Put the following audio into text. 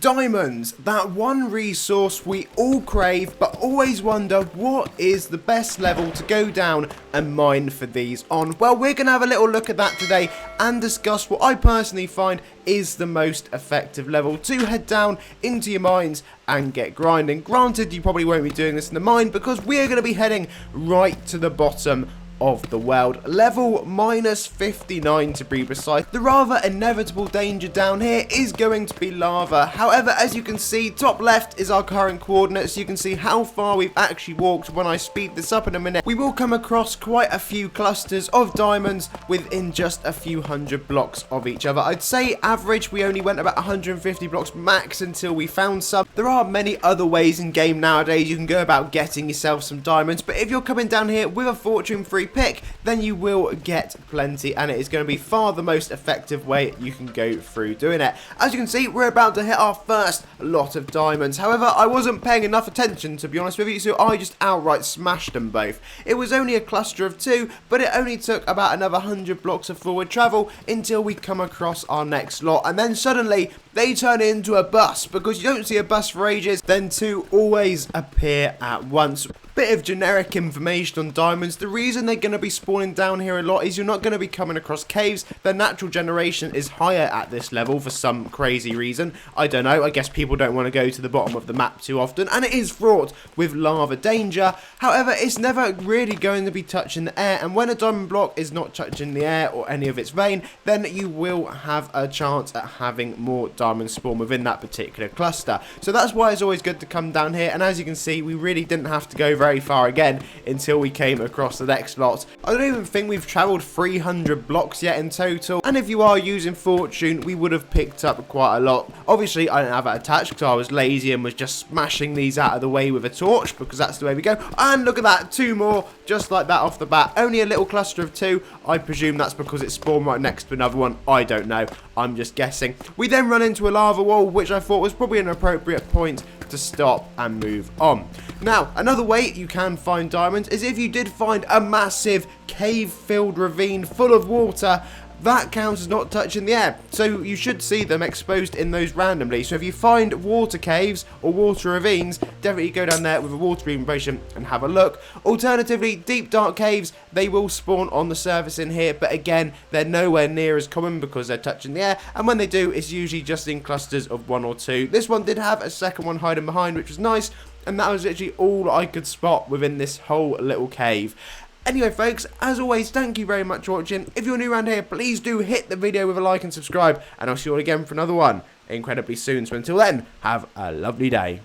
Diamonds, that one resource we all crave but always wonder what is the best level to go down and mine for these on. Well, we're going to have a little look at that today and discuss what I personally find is the most effective level to head down into your mines and get grinding. Granted, you probably won't be doing this in the mine because we're going to be heading right to the bottom of the world, level minus 59 to be precise. The rather inevitable danger down here is going to be lava. However, as you can see, top left is our current coordinates. You can see how far we've actually walked. When I speed this up in a minute, we will come across quite a few clusters of diamonds within just a few hundred blocks of each other. I'd say average we only went about 150 blocks max until we found some. There are many other ways in game nowadays you can go about getting yourself some diamonds, but if you're coming down here with a fortune free pick, then you will get plenty, and it is going to be far the most effective way you can go through doing it. As you can see, we're about to hit our first lot of diamonds. However, I wasn't paying enough attention, to be honest with you, so I just outright smashed them both. It was only a cluster of 2, but it only took about another 100 blocks of forward travel until we come across our next lot, and then suddenly they turn into a bus, because you don't see a bus for ages, then 2 always appear at once. Bit of generic information on diamonds. The reason they're going to be spawning down here a lot is you're not going to be coming across caves. Their natural generation is higher at this level for some crazy reason. I don't know, I guess people don't want to go to the bottom of the map too often, and it is fraught with lava danger. However, it's never really going to be touching the air, and when a diamond block is not touching the air or any of its vein, then you will have a chance at having more diamonds spawn within that particular cluster. So that's why it's always good to come down here, and as you can see, we really didn't have to go very far again until we came across the next lot. I don't even think we've travelled 300 blocks yet in total, and if you are using fortune, we would have picked up quite a lot. Obviously, I didn't have it attached because I was lazy and was just smashing these out of the way with a torch, because that's the way we go. And look at that, 2 more, just like that off the bat. Only a little cluster of 2. I presume that's because it spawned right next to another one. I don't know. I'm just guessing. We then run into a lava wall, which I thought was probably an appropriate point to stop and move on. Now, another way you can find diamonds is if you did find a massive cave-filled ravine full of water. That counts as not touching the air, so you should see them exposed in those randomly. So if you find water caves or water ravines, definitely go down there with a water beam potion and have a look. Alternatively, deep dark caves, they will spawn on the surface in here, but again, they're nowhere near as common because they're touching the air, and when they do, it's usually just in clusters of 1 or 2. This one did have a second one hiding behind, which was nice, and that was literally all I could spot within this whole little cave. Anyway, folks, as always, thank you very much for watching. If you're new around here, please do hit the video with a like and subscribe, and I'll see you all again for another one incredibly soon. So until then, have a lovely day.